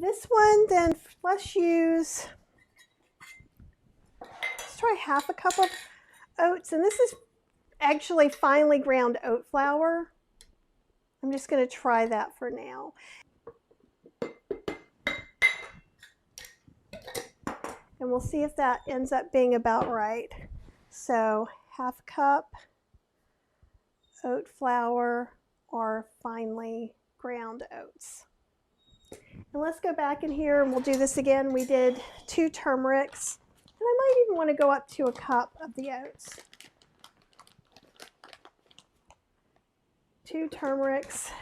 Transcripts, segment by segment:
This one, then let's try half a cup of oats, and this is actually finely ground oat flour. I'm just going to try that for now. And we'll see if that ends up being about right. So half cup oat flour or finely ground oats. And let's go back in here and we'll do this again. We did 2 turmerics, and I might even want to go up to a cup of the oats. 2 turmerics,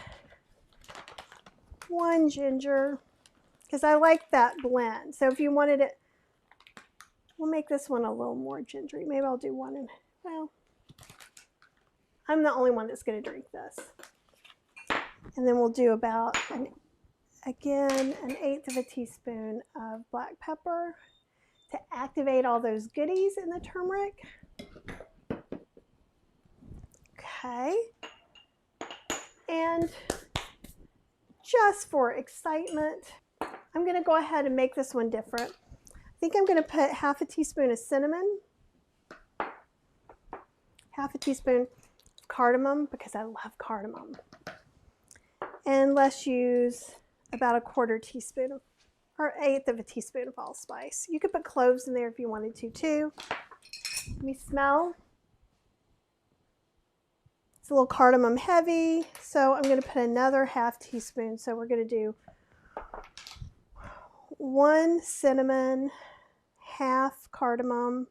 1 ginger, because I like that blend. So if you wanted it, we'll make this one a little more gingery. Maybe I'll do 1 and, well, I'm the only one that's going to drink this. And then we'll do about, again, 1/8 of a teaspoon of black pepper to activate all those goodies in the turmeric. Okay. And just for excitement, I'm going to go ahead and make this one different. I think I'm going to put half a teaspoon of cinnamon, half a teaspoon of cardamom, because I love cardamom. And let's use about 1/4 teaspoon of, or 1/8 of a teaspoon of allspice. You could put cloves in there if you wanted to too. Let me smell. It's a little cardamom heavy, so I'm going to put another half teaspoon. So we're going to do 1 cinnamon, half cardamom,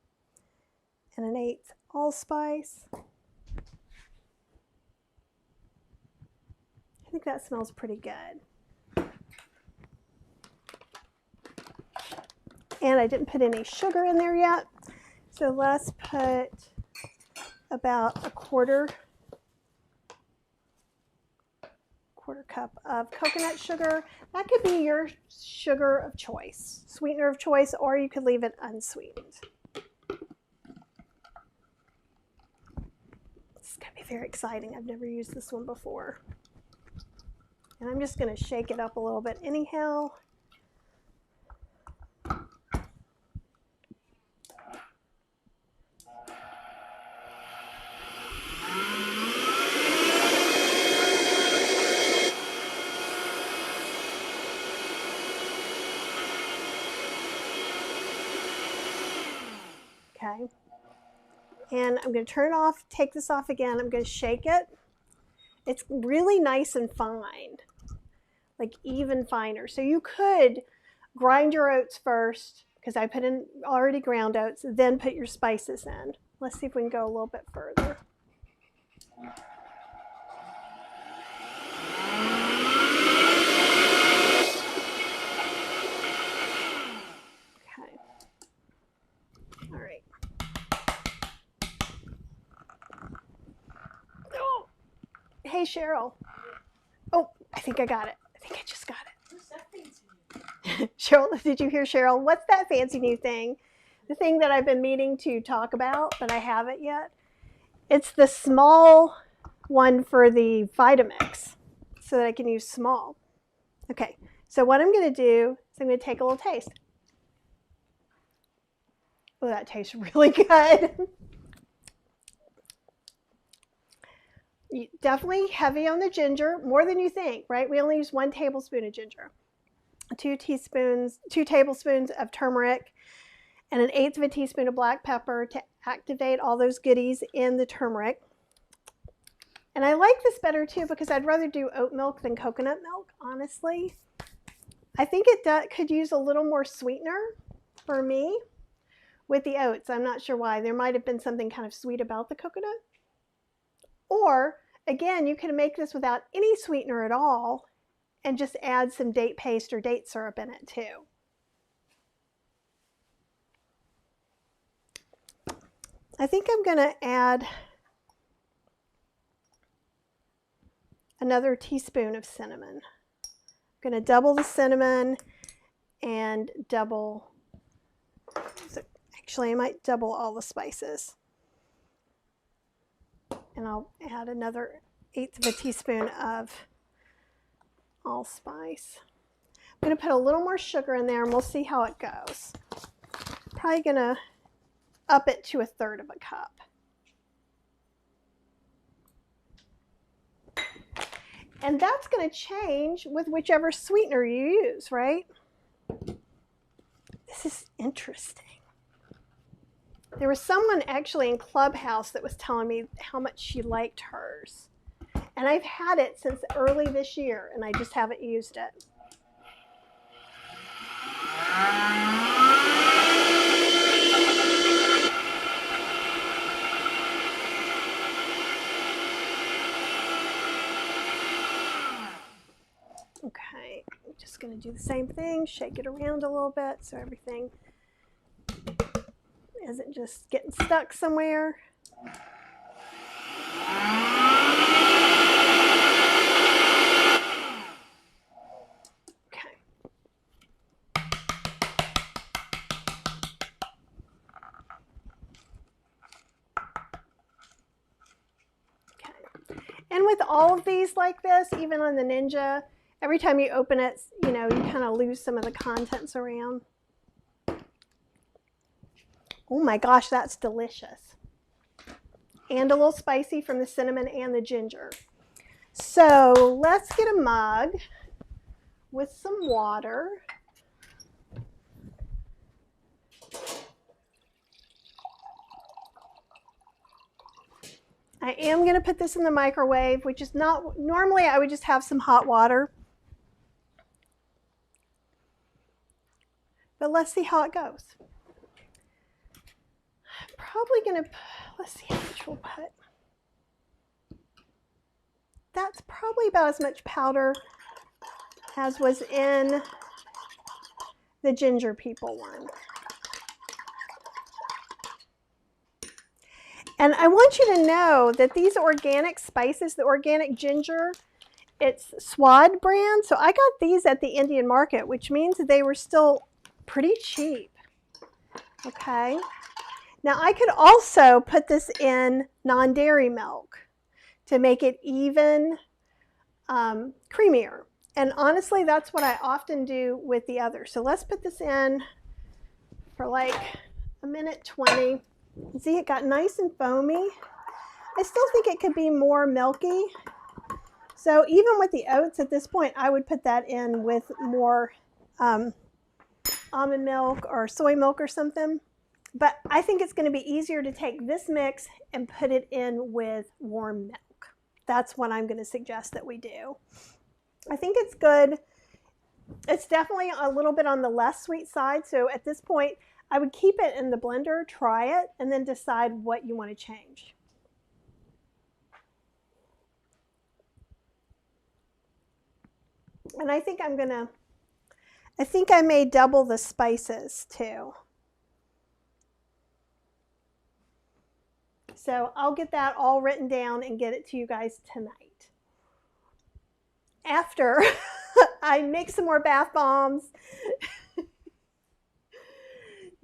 and 1/8 allspice. I think that smells pretty good. And I didn't put any sugar in there yet. So let's put about a quarter cup of coconut sugar. That could be your sugar of choice, sweetener of choice, or you could leave it unsweetened. This is going to be very exciting. I've never used this one before. And I'm just going to shake it up a little bit anyhow. Okay, and I'm going to turn it off, take this off again. I'm going to shake it. It's really nice and fine, like even finer. So you could grind your oats first, because I put in already ground oats, then put your spices in. Let's see if we can go a little bit further. All right. Oh, hey Cheryl. Oh, I think I got it. I think I just got it. What's that fancy new? Cheryl, did you hear Cheryl? What's that fancy new thing? The thing that I've been meaning to talk about, but I haven't yet. It's the small one for the Vitamix, so that I can use small. Okay, so what I'm going to do is I'm going to take a little taste. Oh, that tastes really good. Definitely heavy on the ginger, more than you think, right? We only use 1 tablespoon of ginger, 2 tablespoons of turmeric, and 1/8 of a teaspoon of black pepper to activate all those goodies in the turmeric. And I like this better too because I'd rather do oat milk than coconut milk, honestly. I think it could use a little more sweetener for me with the oats. I'm not sure why. There might have been something kind of sweet about the coconut. Or, again, you can make this without any sweetener at all and just add some date paste or date syrup in it too. I think I'm going to add another teaspoon of cinnamon. I'm going to double the cinnamon and double, actually I might double all the spices. And I'll add another 1/8 of a teaspoon of allspice. I'm going to put a little more sugar in there and we'll see how it goes. Probably going to up it to 1/3 of a cup. And that's going to change with whichever sweetener you use, right? This is interesting. There was someone actually in Clubhouse that was telling me how much she liked hers. And I've had it since early this year, and I just haven't used it. Okay, I'm just going to do the same thing, shake it around a little bit so everything isn't just getting stuck somewhere. Okay. Okay. And with all of these like this, even on the Ninja, every time you open it, you know, you kind of lose some of the contents around. Oh my gosh, that's delicious. And a little spicy from the cinnamon and the ginger. So let's get a mug with some water. I am going to put this in the microwave, which is not, normally I would just have some hot water. But let's see how it goes. I'm probably going to, let's see how much we'll put. That's probably about as much powder as was in the Ginger People one. And I want you to know that these organic spices, the organic ginger, it's Swad brand. So I got these at the Indian market, which means they were still pretty cheap. Okay. Now I could also put this in non-dairy milk to make it even creamier. And honestly, that's what I often do with the others. So let's put this in for like 1:20. See, it got nice and foamy. I still think it could be more milky. So even with the oats at this point, I would put that in with more almond milk or soy milk or something. But I think it's going to be easier to take this mix and put it in with warm milk. That's what I'm going to suggest that we do. I think it's good. It's definitely a little bit on the less sweet side. So at this point, I would keep it in the blender, try it, and then decide what you want to change. And I think I may double the spices too. So I'll get that all written down and get it to you guys tonight. After I make some more bath bombs,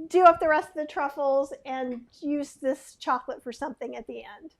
do up the rest of the truffles, and use this chocolate for something at the end.